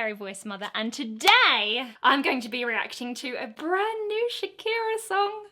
Fairy Voice Mother, and today I'm going to be reacting to a brand new Shakira song.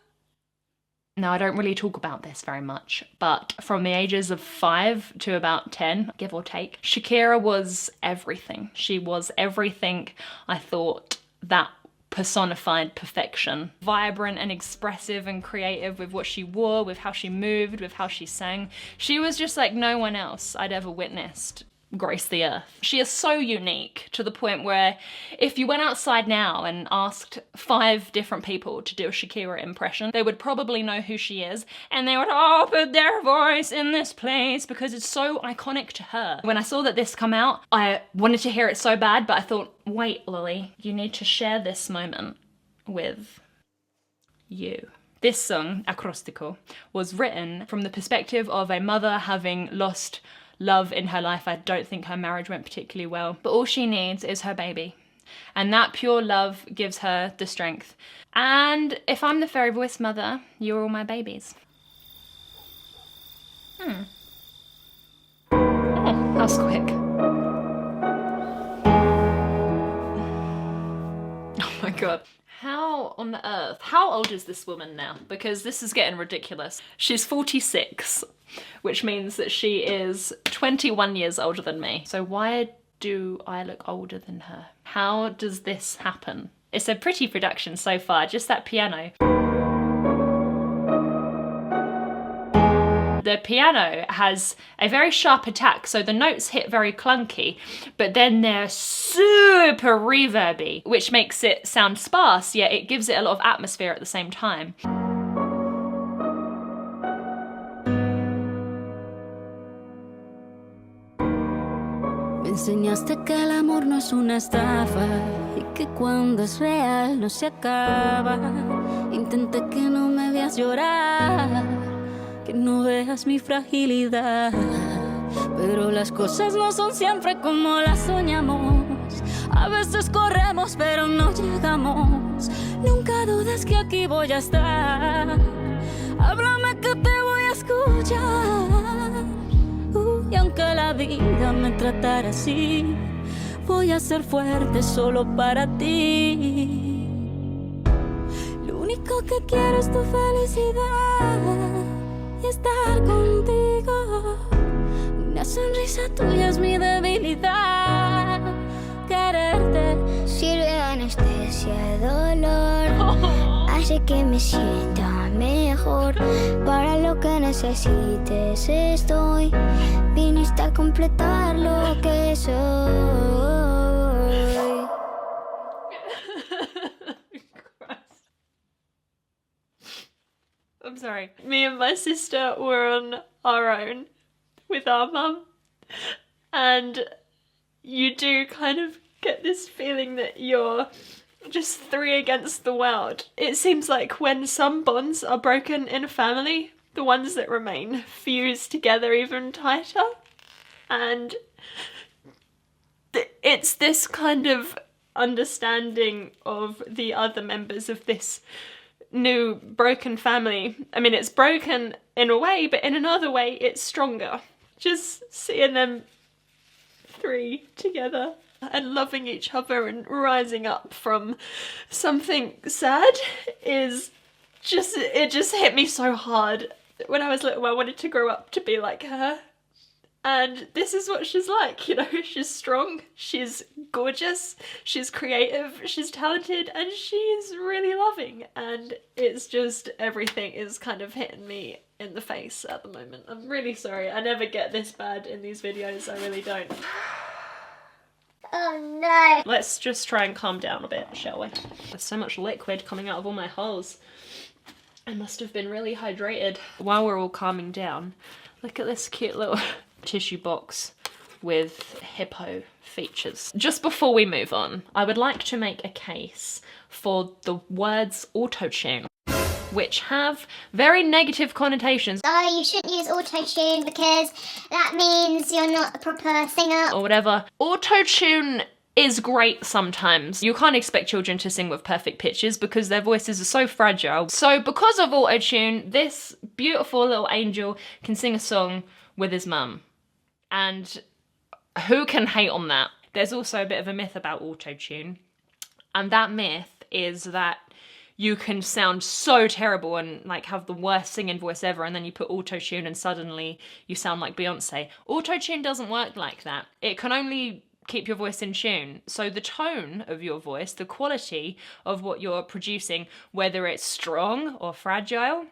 Now, I don't really talk about this very much, but from the ages of 5 to about 10, give or take, Shakira was everything. She was everything I thought that personified perfection. Vibrant and expressive and creative with what she wore, with how she moved, with how she sang. She was just like no one else I'd ever witnessed grace the earth. She is so unique to the point where if you went outside now and asked 5 different people to do a Shakira impression, they would probably know who she is, and they would all put their voice in this place because it's so iconic to her. When I saw that this come out, I wanted to hear it so bad, but I thought, wait, Lily, you need to share this moment with you. This song, Acróstico, was written from the perspective of a mother having lost love in her life. I don't think her marriage went particularly well, but all she needs is her baby. And that pure love gives her the strength. And if I'm the Fairy Voice Mother, you're all my babies. Oh, that was quick. Oh my god. How on earth? How old is this woman now? Because this is getting ridiculous. She's 46, which means that she is 21 years older than me. So why do I look older than her? How does this happen? It's a pretty production so far, just that piano. The piano has a very sharp attack, so the notes hit very clunky, but then they're super reverby, which makes it sound sparse, yet it gives it a lot of atmosphere at the same time. Me enseñaste que el amor no es una estafa y que cuando es real no se acaba. Intenté que no me veas llorar, que no veas mi fragilidad, pero las cosas no son siempre como las soñamos. A veces corremos pero no llegamos. Nunca dudes que aquí voy a estar. Háblame que te voy a escuchar. Y aunque la vida me tratara así, voy a ser fuerte solo para ti. Lo único que quiero es tu felicidad y estar contigo. Una sonrisa tuya es mi debilidad. Quererte sirve de anestesia de dolor, hace que me sienta mejor. Para lo que necesites estoy, viniste a completar lo que soy. I'm sorry. Me and my sister were on our own with our mum, and you do kind of get this feeling that you're just 3 against the world. It seems like when some bonds are broken in a family, the ones that remain fuse together even tighter, and it's this kind of understanding of the other members of this new broken family. I mean, it's broken in a way, but in another way it's stronger. Just seeing them 3 together and loving each other and rising up from something sad is just, it just hit me so hard. When I was little, I wanted to grow up to be like her. And this is what she's like, you know, she's strong, she's gorgeous, she's creative, she's talented, and she's really loving. And it's just, everything is kind of hitting me in the face at the moment. I'm really sorry, I never get this bad in these videos, I really don't. Oh no! Let's just try and calm down a bit, shall we? There's so much liquid coming out of all my holes. I must have been really hydrated. While we're all calming down, look at this cute little tissue box with hippo features. Just before we move on, I would like to make a case for the words auto-tune, which have very negative connotations. Oh, you shouldn't use auto-tune because that means you're not a proper singer. Or whatever. Auto-tune is great sometimes. You can't expect children to sing with perfect pitches because their voices are so fragile. So because of auto-tune, this beautiful little angel can sing a song with his mum. And who can hate on that? there's also a bit of a myth about auto-tune. And that myth is that you can sound so terrible and like have the worst singing voice ever, and then you put auto-tune and suddenly you sound like Beyonce. Auto-tune doesn't work like that. It can only keep your voice in tune. So the tone of your voice, the quality of what you're producing, whether it's strong or fragile,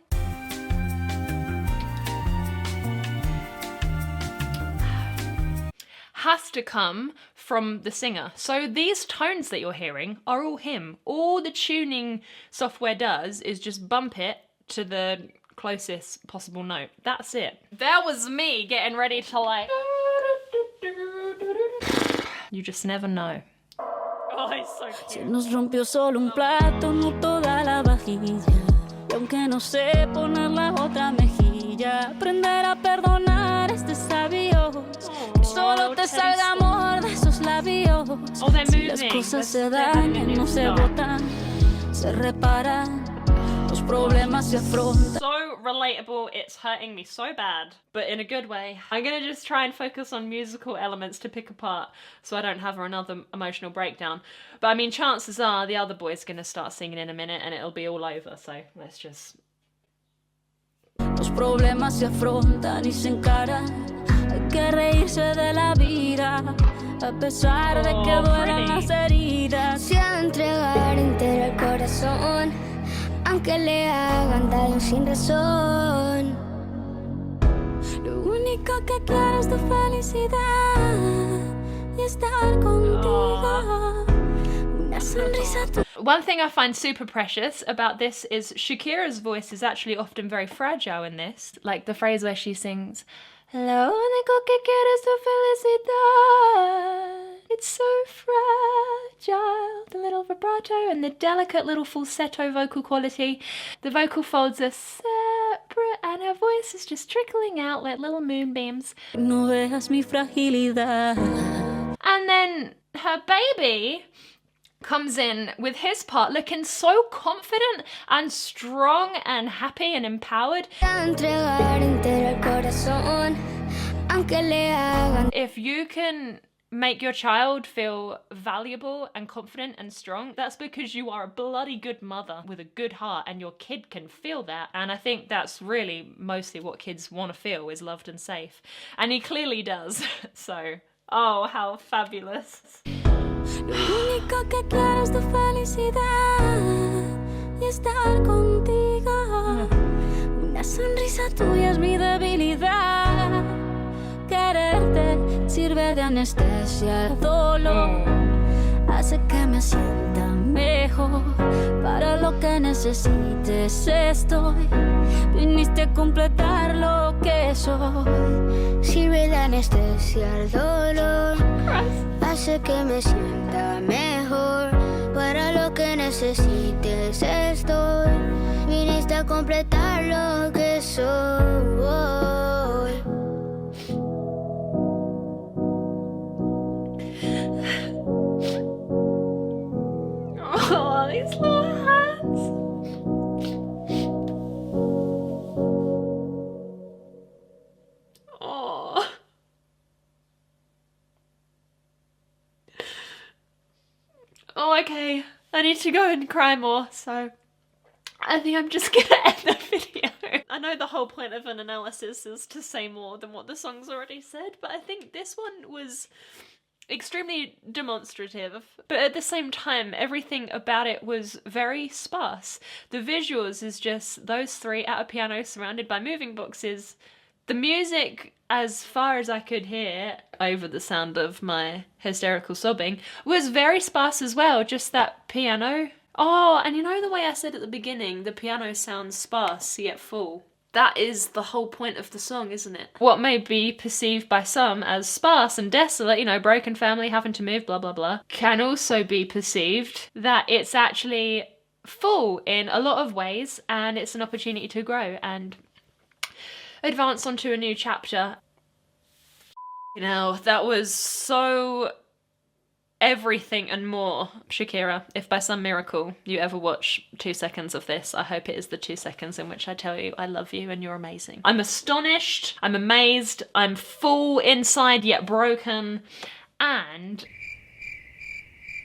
has to come from the singer. So these tones that you're hearing are all him. All the tuning software does is just bump it to the closest possible note. That's it. That was me getting ready to like... You just never know. Oh, he's so cute. Se nos rompió solo un plato, no toda la vajilla. Y aunque no sé poner la otra mejilla, aprender a perdonar es de sabios. Que solo te salga amor de esos labios. Oh, they're Si las moving. cosas se dañan, no se botan, se reparan. Los problemas se afrontan. So relatable, it's hurting me so bad, but in a good way. I'm gonna just try and focus on musical elements to pick apart so I don't have another emotional breakdown. But I mean, chances are the other boy's gonna start singing in a minute and it'll be all over, so let's just... Los problemas se afrontan y se encaran. Hay que reírse de la vida, a pesar de que duelan las heridas. Se ha de entregar entero el corazón, aunque le hagan daño sin razón. Lo único que quiero es tu felicidad y estar contigo. Una sonrisa tu... One thing I find super precious about this is Shakira's voice is actually often very fragile in this. Like the phrase where she sings, "Lo único que quiero es tu felicidad. It's so fragile." The little vibrato and the delicate little falsetto vocal quality. The vocal folds are separate and her voice is just trickling out like little moonbeams. No veas mi fragilidad. And then her baby comes in with his part looking so confident and strong and happy and empowered. Se ha de entregar entero el corazón, aunque le hagan. If you can make your child feel valuable and confident and strong, that's because you are a bloody good mother with a good heart, and your kid can feel that. And I think that's really mostly what kids want to feel, is loved and safe. And he clearly does. So, oh, how fabulous. Lo único que quiero es tu felicidad y estar contigo. Una sonrisa tuya es mi debilidad. Quererte sirve de anestesia al dolor. Hace que me sienta mejor. Para lo que necesites estoy. Viniste a completar lo que soy. Sirve de anestesia al dolor. Hace que me sienta mejor. Para lo que necesites estoy. Viniste a completar lo que soy. Oh, these little hands. Oh. Oh, okay. I need to go and cry more, so I think I'm just gonna end the video. I know the whole point of an analysis is to say more than what the song's already said, but I think this one was extremely demonstrative, but at the same time everything about it was very sparse. The visuals is just those three at a piano surrounded by moving boxes. The music, as far as I could hear over the sound of my hysterical sobbing, was very sparse as well, just that piano. Oh, and you know the way I said at the beginning, the piano sounds sparse yet full? That is the whole point of the song, isn't it? What may be perceived by some as sparse and desolate, you know, broken family, having to move, blah, blah, blah, can also be perceived that it's actually full in a lot of ways, and it's an opportunity to grow and advance onto a new chapter. You know, that was so everything and more. Shakira, if by some miracle you ever watch 2 seconds of this, I hope it is the 2 seconds in which I tell you I love you and you're amazing. I'm astonished, I'm amazed, I'm full inside yet broken, and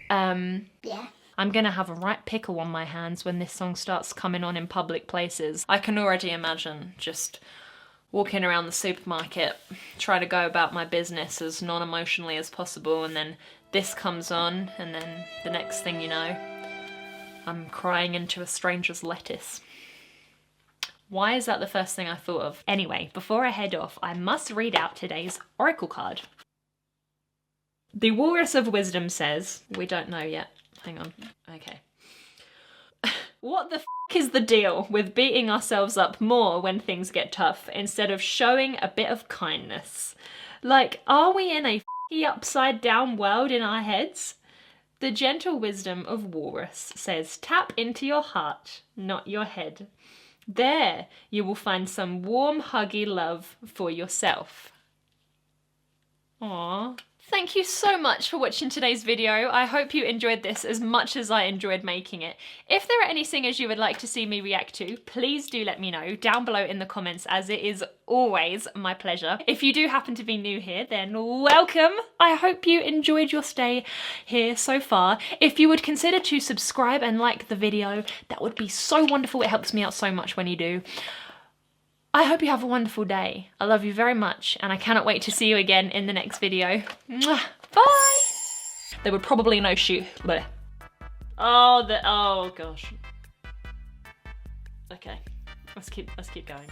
Yeah. I'm gonna have a right pickle on my hands when this song starts coming on in public places. I can already imagine just walking around the supermarket, try to go about my business as non-emotionally as possible, and then this comes on, and then the next thing you know, I'm crying into a stranger's lettuce. Why is that the first thing I thought of? Anyway, before I head off, I must read out today's oracle card. The Walrus of Wisdom says, we don't know yet. Hang on. Okay. What the f is the deal with beating ourselves up more when things get tough instead of showing a bit of kindness? Like, are we in a f***y upside down world in our heads? The gentle wisdom of Walrus says, tap into your heart, not your head. There you will find some warm, huggy love for yourself. Aww. Thank you so much for watching today's video. I hope you enjoyed this as much as I enjoyed making it. If there are any singers you would like to see me react to, please do let me know down below in the comments, as it is always my pleasure. If you do happen to be new here, then welcome. I hope you enjoyed your stay here so far. If you would consider to subscribe and like the video, that would be so wonderful. It helps me out so much when you do. I hope you have a wonderful day. I love you very much, and I cannot wait to see you again in the next video. Mwah. Bye! There would probably no shoot. Bleh. Oh gosh. Okay, let's keep going.